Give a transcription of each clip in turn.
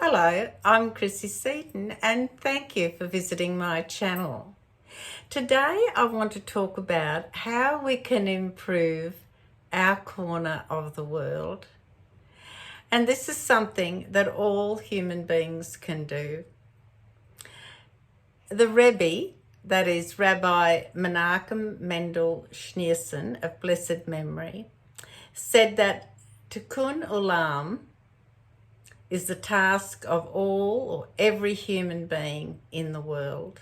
Hello, I'm Chrissy Seaton and thank you for visiting my channel. Today I want to talk about how we can improve our corner of the world. And this is something that all human beings can do. The Rebbe, that is Rabbi Menachem Mendel Schneerson of blessed memory, said that Tikkun Olam is the task of all or every human being in the world.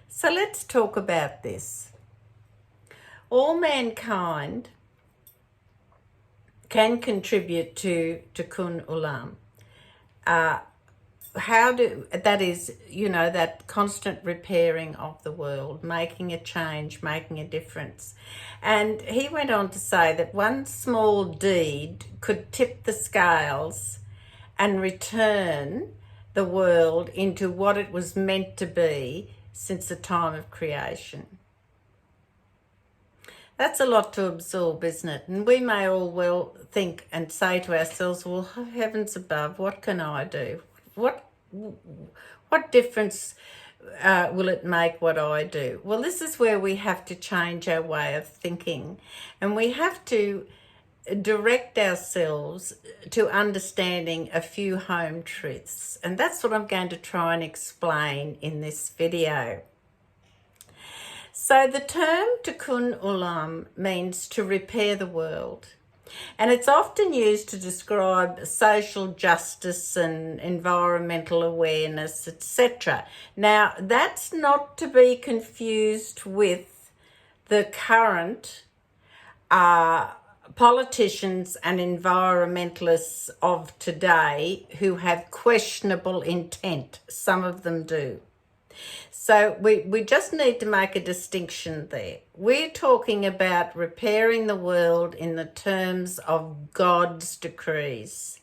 So let's talk about this. All mankind can contribute to Tikkun Olam. That is, that constant repairing of the world, making a change, making a difference. And he went on to say that one small deed could tip the scales and return the world into what it was meant to be since the time of creation. That's a lot to absorb, isn't it? And we may all well think and say to ourselves, well, heavens above, what can I do? What difference will it make what I do? Well, this is where we have to change our way of thinking, and we have to direct ourselves to understanding a few home truths. And that's what I'm going to try and explain in this video. So the term Tikkun Olam means to repair the world. And it's often used to describe social justice and environmental awareness, etc. Now, that's not to be confused with the current politicians and environmentalists of today who have questionable intent. Some of them do. So we just need to make a distinction there. We're talking about repairing the world in the terms of God's decrees.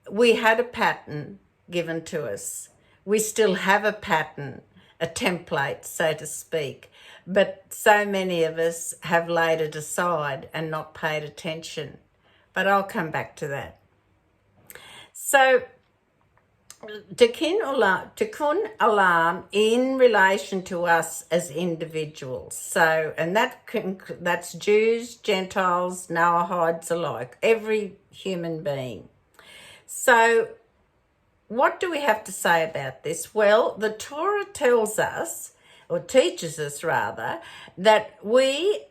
We had a pattern given to us. We still have a pattern, a template, so to speak. But so many of us have laid it aside and not paid attention. But I'll come back to that. So Tikkun Olam in relation to us as individuals. So, and that's Jews, Gentiles, Noahides alike, every human being. So what do we have to say about this? Well, the Torah tells us, or teaches us rather, that we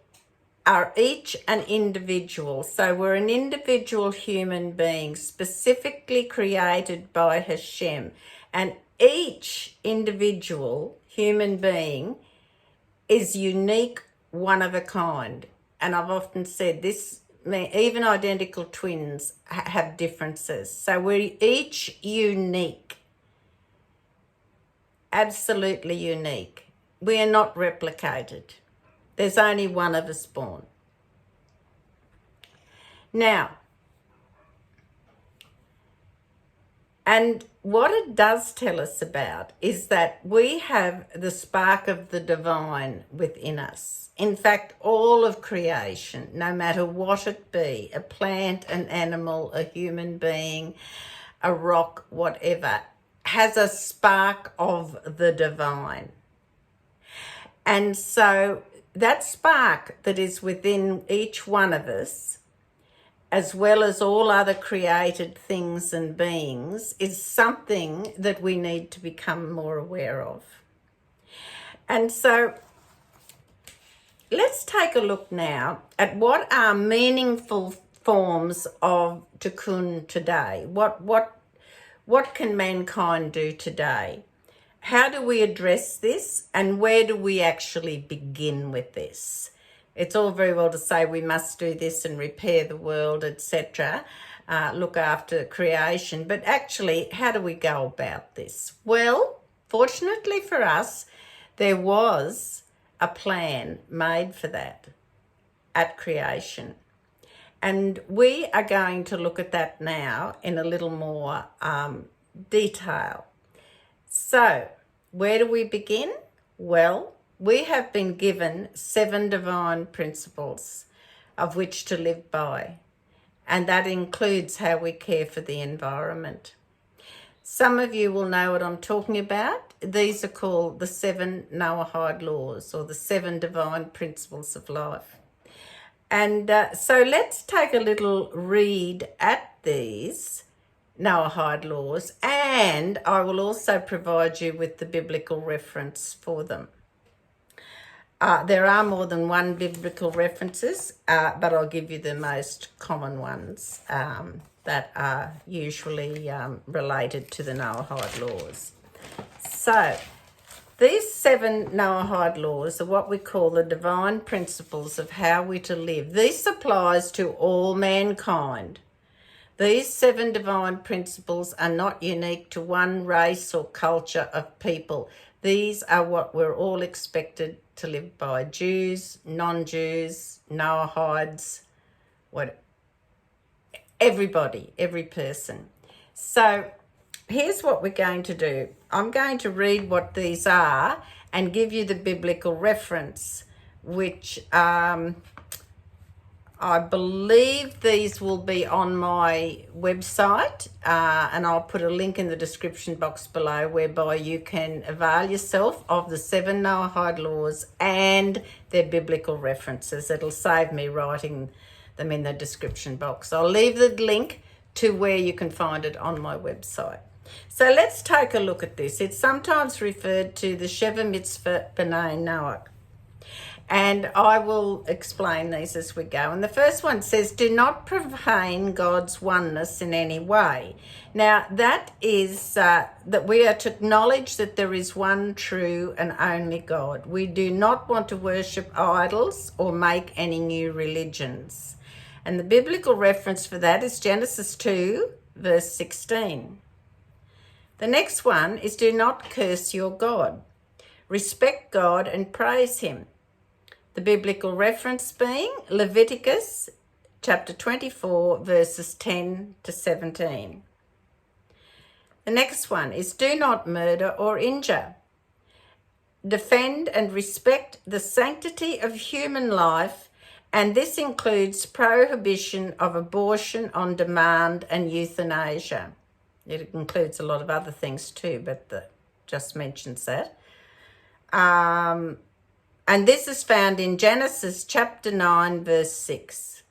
are each an individual. So we're an individual human being specifically created by Hashem. And each individual human being is unique, one of a kind. And I've often said this, even identical twins have differences. So we're each unique, absolutely unique. We are not replicated. There's only one of us born. Now, and what it does tell us about is that we have the spark of the divine within us. In fact, all of creation, no matter what it be, a plant, an animal, a human being, a rock, whatever, has a spark of the divine. And so that spark that is within each one of us, as well as all other created things and beings, is something that we need to become more aware of. And so let's take a look now at what are meaningful forms of tikkun today. What can mankind do today? How do we address this, and where do we actually begin with this? It's all very well to say we must do this and repair the world, etc., look after creation, but actually, how do we go about this? Well, fortunately for us, there was a plan made for that at creation. And we are going to look at that now in a little more detail. So, where do we begin? Well, we have been given 7 divine principles of which to live by. and that includes how we care for the environment. Some of you will know what I'm talking about. These are called the 7 Noahide laws, or the 7 divine principles of life. And so let's take a little read at these Noahide laws, and I will also provide you with the biblical reference for them. There are more than one biblical references, but I'll give you the most common ones that are usually related to the Noahide laws. So these 7 Noahide laws are what we call the divine principles of how we're to live. This applies to all mankind. These 7 divine principles are not unique to one race or culture of people. These are what we're all expected to live by. Jews, non-Jews, Noahides, everybody, every person. So here's what we're going to do. I'm going to read what these are and give you the biblical reference, which I believe these will be on my website, and I'll put a link in the description box below whereby you can avail yourself of the 7 Noahide laws and their biblical references. It'll save me writing them in the description box. I'll leave the link to where you can find it on my website. So let's take a look at this. It's sometimes referred to the Sheva Mitzvah B'nai Noach. And I will explain these as we go. And the first one says, do not profane God's oneness in any way. Now, that is that we are to acknowledge that there is one true and only God. We do not want to worship idols or make any new religions. And the biblical reference for that is Genesis 2, verse 16. The next one is, do not curse your God. Respect God and praise him. The biblical reference being Leviticus chapter 24, verses 10 to 17. The next one is, do not murder or injure. Defend and respect the sanctity of human life, and this includes prohibition of abortion on demand and euthanasia. It includes a lot of other things too, but just mentions that. And this is found in Genesis chapter 9, verse 6.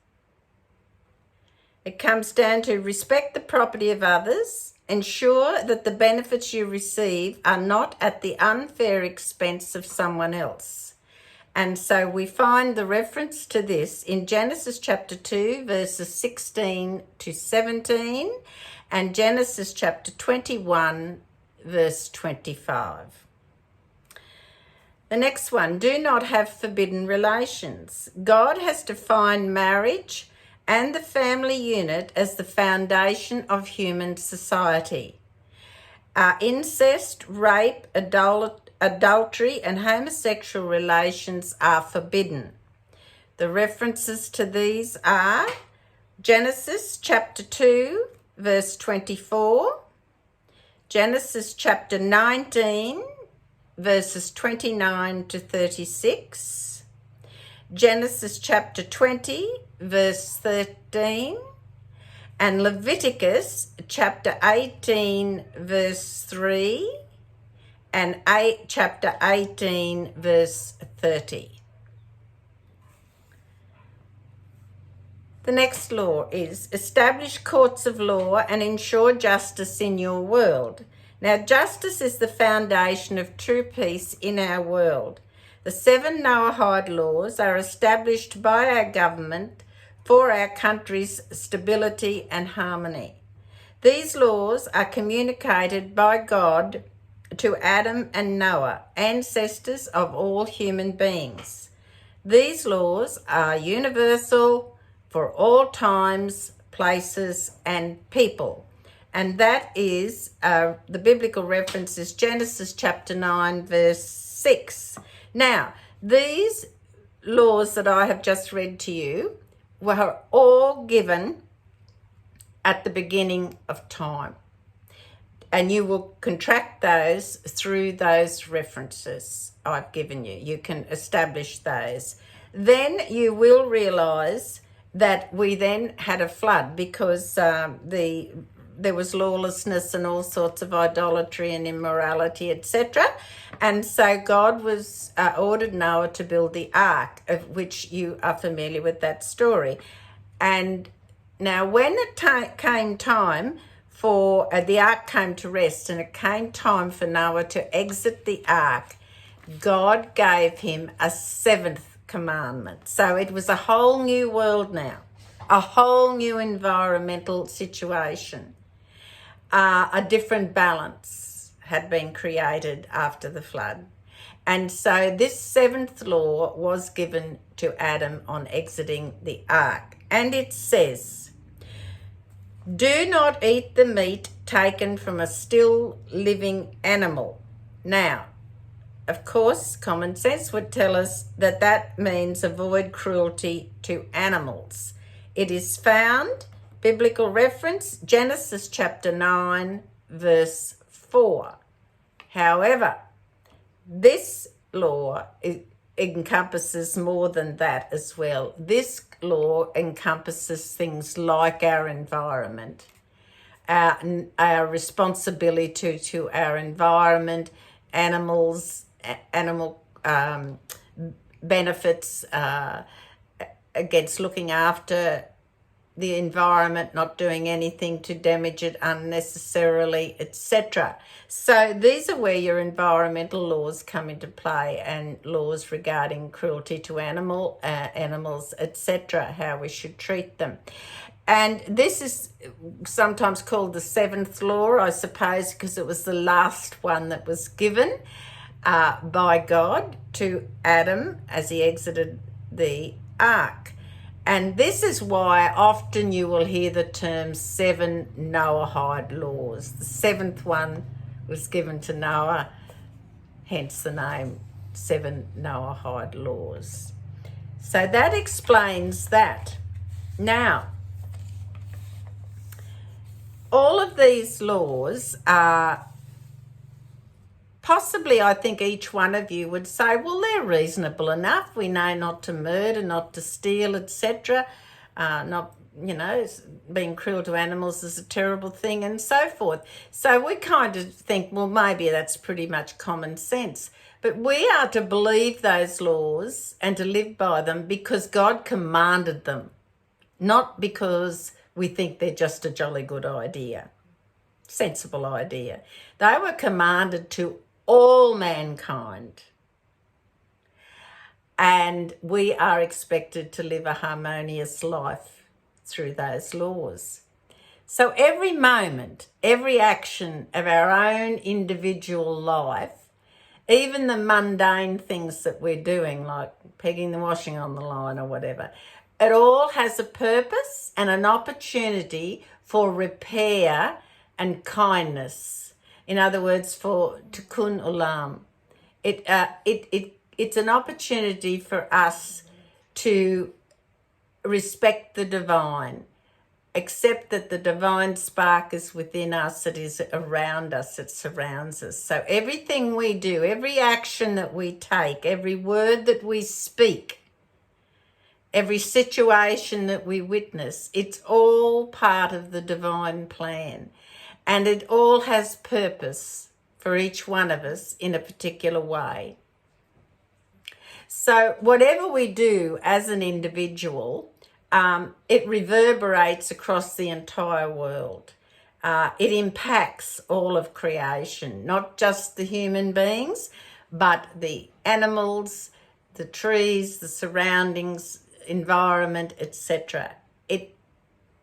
It comes down to respect the property of others, ensure that the benefits you receive are not at the unfair expense of someone else. And so we find the reference to this in Genesis chapter 2, verses 16 to 17, and Genesis chapter 21, verse 25. The next one, do not have forbidden relations. God has defined marriage and the family unit as the foundation of human society. Incest, rape, adultery, and homosexual relations are forbidden. The references to these are Genesis chapter 2, verse 24, Genesis chapter 19, verses 29 to 36, Genesis chapter 20, verse 13, and Leviticus chapter 18, verse 3, and chapter 18, verse 30. The next law is establish courts of law and ensure justice in your world. Now, justice is the foundation of true peace in our world. The 7 Noahide laws are established by our government for our country's stability and harmony. These laws are communicated by God to Adam and Noah, ancestors of all human beings. These laws are universal for all times, places, and people. And that is, the biblical reference is Genesis chapter 9, verse 6. Now, these laws that I have just read to you were all given at the beginning of time. And you will contract those through those references I've given you. You can establish those. Then you will realise that we then had a flood because there was lawlessness and all sorts of idolatry and immorality, etc. And so God was ordered Noah to build the ark, of which you are familiar with that story. And now when it came time for the ark came to rest, and it came time for Noah to exit the ark, God gave him a seventh commandment. So it was a whole new world now, a whole new environmental situation. A different balance had been created after the flood. And so this seventh law was given to Adam on exiting the ark. And it says, do not eat the meat taken from a still living animal. Now, of course, common sense would tell us that that means avoid cruelty to animals. It is found, biblical reference, Genesis chapter 9, verse 4. However, this law encompasses more than that as well. This law encompasses things like our environment, our responsibility to our environment, animals, animal benefits against looking after the environment, not doing anything to damage it unnecessarily, etc. So these are where your environmental laws come into play, and laws regarding cruelty to animals, etc., how we should treat them. And this is sometimes called the seventh law, I suppose, because it was the last one that was given by God to Adam as he exited the ark. And this is why often you will hear the term 7 Noahide laws. The seventh one was given to Noah, hence the name 7 Noahide laws. So that explains that. Now, all of these laws are possibly, I think each one of you would say, well, they're reasonable enough. We know not to murder, not to steal, etc. Not, being cruel to animals is a terrible thing, and so forth. So we kind of think, well, maybe that's pretty much common sense. But we are to believe those laws and to live by them because God commanded them, not because we think they're just a jolly good idea, sensible idea. They were commanded to all mankind, and we are expected to live a harmonious life through those laws. So every moment, every action of our own individual life, even the mundane things that we're doing, like pegging the washing on the line or whatever, it all has a purpose and an opportunity for repair and kindness. In other words, for Tikkun Olam. It's an opportunity for us to respect the divine, accept that the divine spark is within us, it is around us, it surrounds us. So everything we do, every action that we take, every word that we speak, every situation that we witness, it's all part of the divine plan. And it all has purpose for each one of us in a particular way. So whatever we do as an individual, it reverberates across the entire world. It impacts all of creation, not just the human beings, but the animals, the trees, the surroundings, environment, etc. It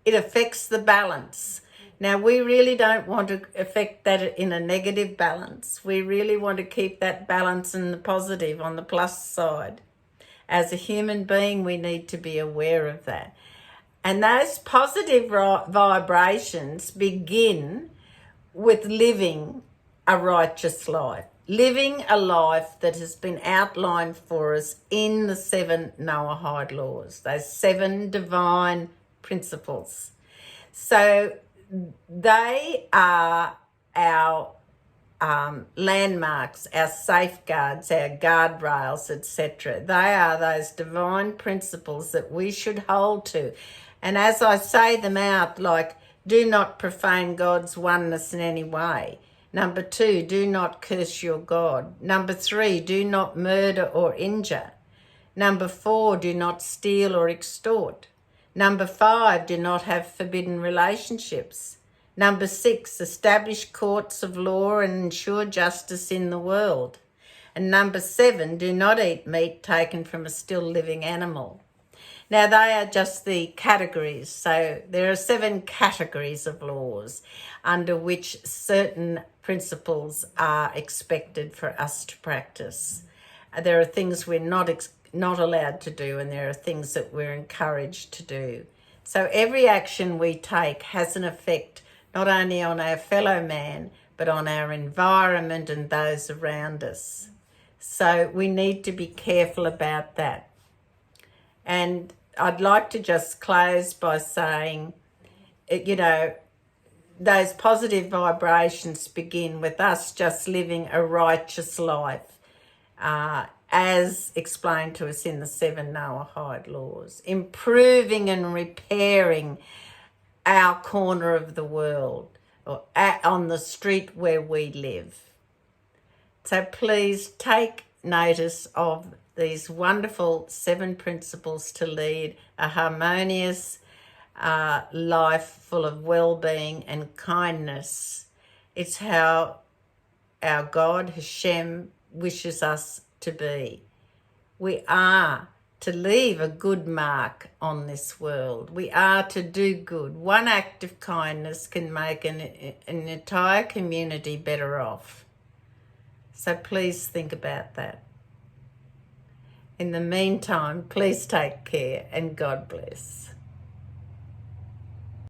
affects the balance. Now, we really don't want to affect that in a negative balance. We really want to keep that balance in the positive, on the plus side. As a human being, we need to be aware of that. And those positive vibrations begin with living a righteous life, living a life that has been outlined for us in the 7 Noahide laws, those 7 divine principles. So they are our landmarks, our safeguards, our guardrails, etc. They are those divine principles that we should hold to. And as I say them out, like, do not profane God's oneness in any way. Number 2, do not curse your God. Number 3, do not murder or injure. Number 4, do not steal or extort. Number 5, do not have forbidden relationships. Number 6, establish courts of law and ensure justice in the world. And number 7, do not eat meat taken from a still living animal. Now, they are just the categories. So there are 7 categories of laws under which certain principles are expected for us to practice. There are things we're not allowed to do, and there are things that we're encouraged to do. So every action we take has an effect not only on our fellow man, but on our environment and those around us. So we need to be careful about that. And I'd like to just close by saying, those positive vibrations begin with us just living a righteous life, as explained to us in the 7 Noahide laws, improving and repairing our corner of the world, or on the street where we live. So please take notice of these wonderful 7 principles to lead a harmonious life full of well-being and kindness. It's how our God, Hashem, wishes us to be. We are to leave a good mark on this world. We are to do good. One act of kindness can make an entire community better off. So please think about that. In the meantime, please take care and God bless.